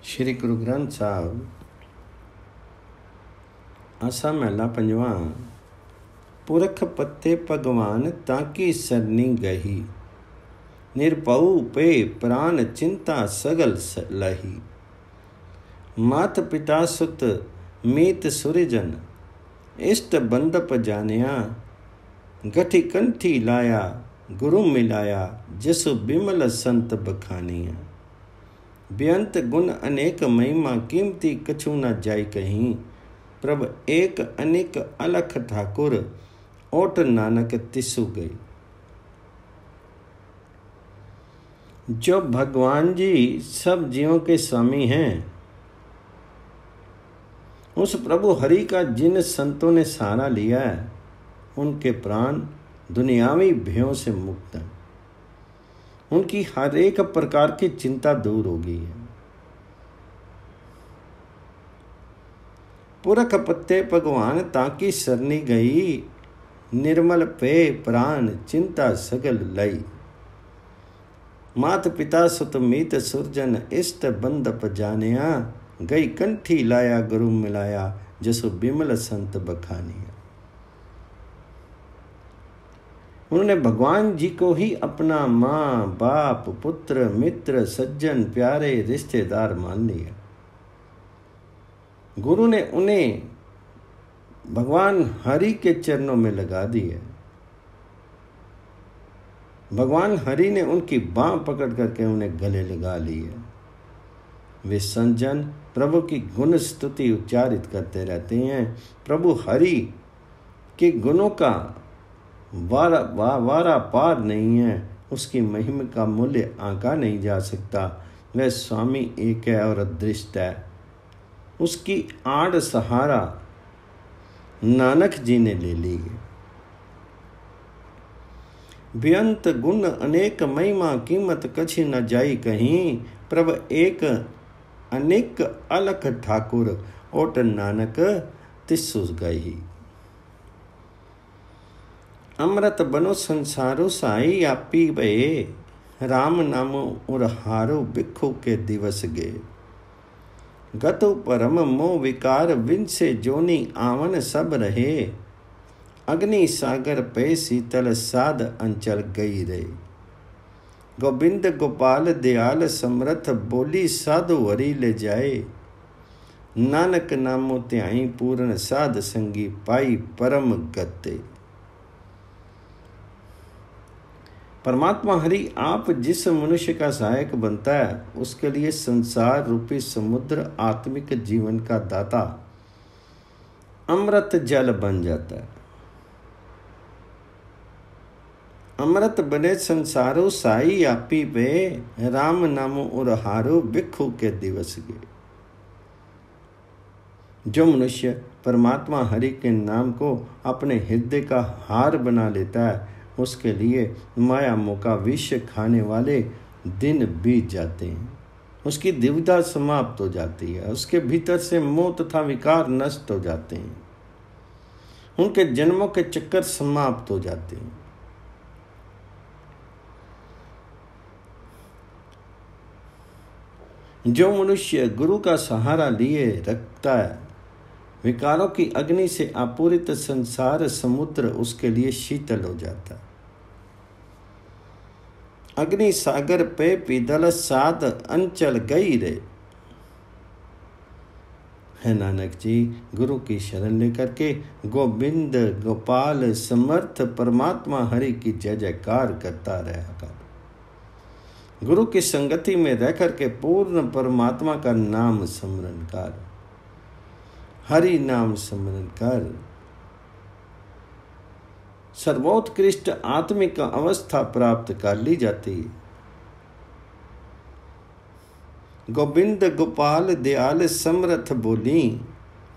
श्री गुरु ग्रंथ साहब आसा महला पंजवा। पुरख पत्ते भगवान ताकी सरनी गही, निरपऊ पे प्राण चिंता सगल लही। मात पिता सुत मीत सुरजन, इष्ट बंदप जानिया। गठी कंठी लाया गुरु मिलाया, जसु बिमल संत बखानिया। बेअंत गुण अनेक महिमा, कीमती कछु न जाय कहीं। प्रभ एक अनेक अलख ठाकुर, ओट नानक तिसु गई। जो भगवान जी सब जीवों के स्वामी हैं, उस प्रभु हरि का जिन संतों ने सहारा लिया है, उनके प्राण दुनियावी भयों से मुक्त हैं। उनकी हर एक प्रकार की चिंता दूर हो गई है। पुरख पत्ते भगवान ताकी सरनी गई, निर्मल पे प्राण चिंता सगल लई। मात पिता सुत मीत सुरजन, इष्ट बंदप जानिया। गई कंठी लाया गुरु मिलाया, जसु बिमल संत बखानिया। उन्होंने भगवान जी को ही अपना माँ बाप पुत्र मित्र सज्जन प्यारे रिश्तेदार मान लिया। गुरु ने उन्हें भगवान हरि के चरणों में लगा दिया। भगवान हरि ने उनकी बांह पकड़ करके उन्हें गले लगा लिया। वे संजन प्रभु की गुण स्तुति उच्चारित करते रहते हैं। प्रभु हरि के गुणों का वारा पार नहीं है। उसकी महिमा का मूल्य आंका नहीं जा सकता। वह स्वामी एक है और अदृष्ट है। उसकी आड़ सहारा नानक जी ने ले ली है। बेअंत गुण अनेक महिमा, कीमत कछि न जाई कहीं। प्रभ एक अनेक अलख ठाकुर, ओट नानक तिसु गई। अमृत बनो संसारो साई, आपी भये। राम नामो उरहारो, बिखु के दिवस गे। गतु परम मोह विकार, विनसे जोनी आवन सब रहे। अग्नि सागर पे शीतल, साध अंचल गई रे। गोविंद गोपाल दयाल समरथ, बोली साधु हरि ले जाए। नानक नामो ध्याई पूर्ण, साध संगी पाई परम गते। परमात्मा हरि आप जिस मनुष्य का सहायक बनता है, उसके लिए संसार रूपी समुद्र आत्मिक जीवन का दाता अमृत जल बन जाता है। अमृत बने संसारो साई, आपी पे। राम नामो उरहारो, बिखु के दिवस गे। जो मनुष्य परमात्मा हरि के नाम को अपने हृदय का हार बना लेता है, उसके लिए माया मोका विष खाने वाले दिन बीत जाते हैं। उसकी दुविधा समाप्त हो जाती है। उसके भीतर से मोह तथा विकार नष्ट हो जाते हैं। उनके जन्मों के चक्कर समाप्त हो जाते हैं। जो मनुष्य गुरु का सहारा लिए रखता है, विकारों की अग्नि से आपूरित संसार समुद्र उसके लिए शीतल हो जाता है। अग्नि सागर पे पीदल, साध अंचल गई रे। है नानक जी, गुरु की शरण लेकर के गोविंद गोपाल समर्थ परमात्मा हरि की जय जयकार करता रहा कर। गुरु की संगति में रह करके पूर्ण परमात्मा का नाम स्मरण कर, हरि नाम स्मरण कर। सर्वोत्कृष्ट आत्मिक अवस्था प्राप्त कर ली जाती है। गोविंद गोपाल दयाल समरथ, बोली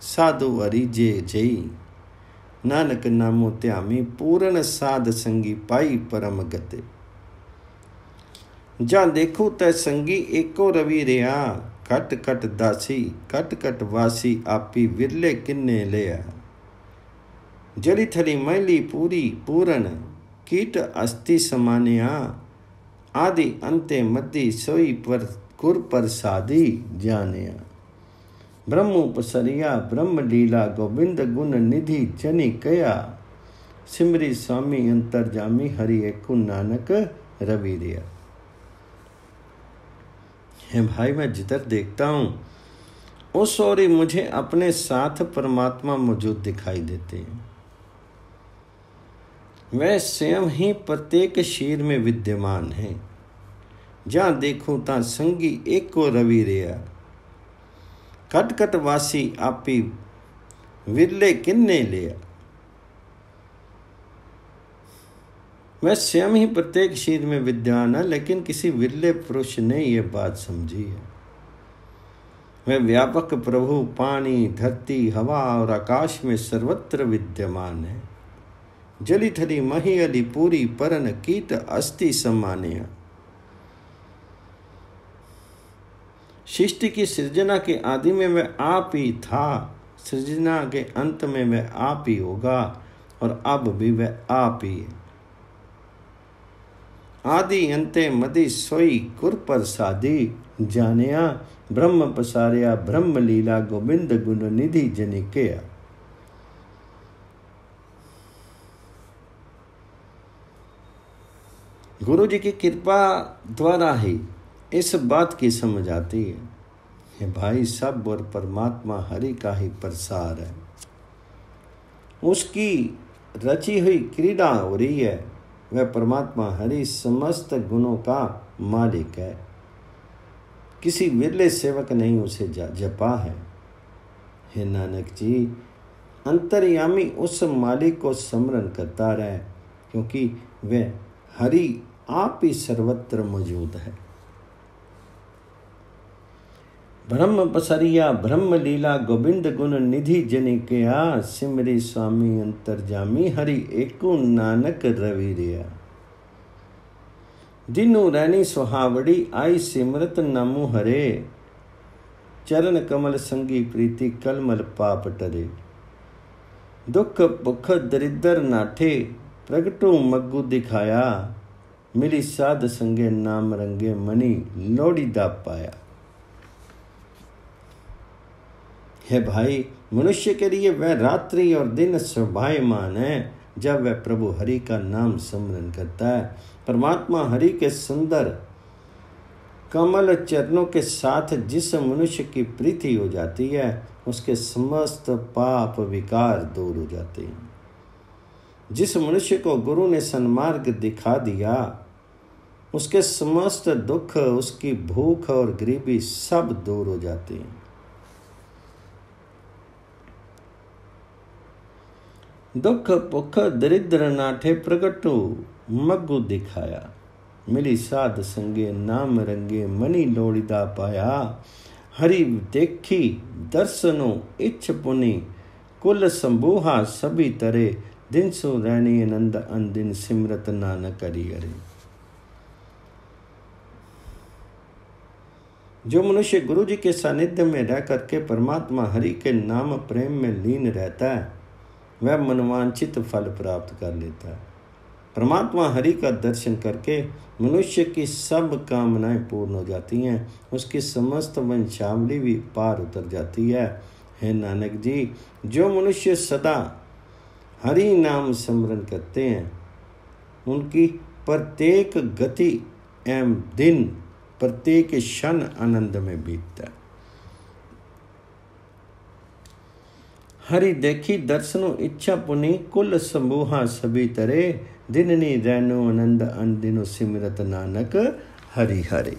साधु हरि जे जई। नानक नामो ध्यामी पूर्ण, साध संगी पाई परम गते। जा देखो तै संगी एको रवि रिया। कट कट दासी कट कट वासी, आपी विरले किन्ने लिया। जली थली मैली पूरी पूरन, कीट अस्थि समानिया। आदि अंते मध्य सोई पर कुर प्रसादी जानिया। ब्रह्म उपसरिया ब्रह्म लीला गोविंद गुण निधि जनि कया। सिमरी स्वामी अंतरजामी हरि एकु नानक रविरिया। है भाई, मैं जिधर देखता हूँ उस ओर ही मुझे अपने साथ परमात्मा मौजूद दिखाई देते हैं। वह स्वयं ही प्रत्येक शीर में विद्यमान है। जहाँ देखूं ता संगी एको रवि रिया। कट कट वासी आपी विरले किन्ने लिया। वह स्वयं ही प्रत्येक शीर में विद्यमान है, लेकिन किसी विरले पुरुष ने यह बात समझी है। वह व्यापक प्रभु पानी धरती हवा और आकाश में सर्वत्र विद्यमान है। जली थली मही अली पूरी परन कीट अस्थि सम्मान्य। सृष्टि की सृजना के आदि में वह आप ही था, सृजना के अंत में वह आप ही होगा और अब भी वह आप ही है। आदि अंते मदि सोई कुर प्रसादी जानिया। ब्रह्म पसारिया ब्रह्म लीला गोविंद गुण निधि जनिकया। गुरु जी की कृपा द्वारा ही इस बात की समझ आती है कि भाई सब और परमात्मा हरि का ही प्रसार है। उसकी रची हुई क्रीड़ा हो रही है। वह परमात्मा हरि समस्त गुणों का मालिक है। किसी विरले सेवक नहीं उसे जपा है। हे नानक जी, अंतर्यामी उस मालिक को स्मरण करता रहे, क्योंकि वह हरि आप ही सर्वत्र मौजूद है। ब्रह्म पसरिया ब्रह्म लीला गोविंद गुण निधि जनिकया। सिमरी स्वामी अंतरजामी हरि एको नानक रविरिया। दिनु रैनी सुहावड़ी आई सिमरत नामु हरे। चरण कमल संगी प्रीति कलमल पाप टरे। दुख भुख दरिद्र नाठे प्रगटो मग्गु दिखाया। मिली साध संगे नाम रंगे मणि लोड़ी दा पाया। है भाई, मनुष्य के लिए वह रात्रि और दिन शोभायमान है जब वह प्रभु हरि का नाम स्मरण करता है। परमात्मा हरि के सुंदर कमल चरणों के साथ जिस मनुष्य की प्रीति हो जाती है, उसके समस्त पाप विकार दूर हो जाते हैं। जिस मनुष्य को गुरु ने सन्मार्ग दिखा दिया, उसके समस्त दुख, उसकी भूख और गरीबी सब दूर हो जाते हैं। दुख भुख दरिद्र नाठे प्रगटो मग्गु दिखाया। मिली साध संगे नाम रंगे मणि लोड़ीदा पाया। हरि देखी दर्शनो इच्छ पुनि कुल संबूहा सभी तरे। दिन सो रैनी आनंद अनदिन सिमरत नानक करी हरि। जो मनुष्य गुरु जी के सानिध्य में रह करके परमात्मा हरि के नाम प्रेम में लीन रहता है, वह मनवांछित फल प्राप्त कर लेता है। परमात्मा हरि का दर्शन करके मनुष्य की सब कामनाएं पूर्ण हो जाती हैं। उसकी समस्त वंशावली भी पार उतर जाती है। हे नानक जी, जो मनुष्य सदा हरि नाम स्मरण करते हैं, उनकी प्रत्येक गति एवं दिन प्रत्येक क्षण आनंद में बीतता है। हरि देखी दर्शनो इच्छा पुनि कुल समूहा सभी तरे। दिननी रैनो आनंद अन दिनो सिमरत नानक हरि हरि।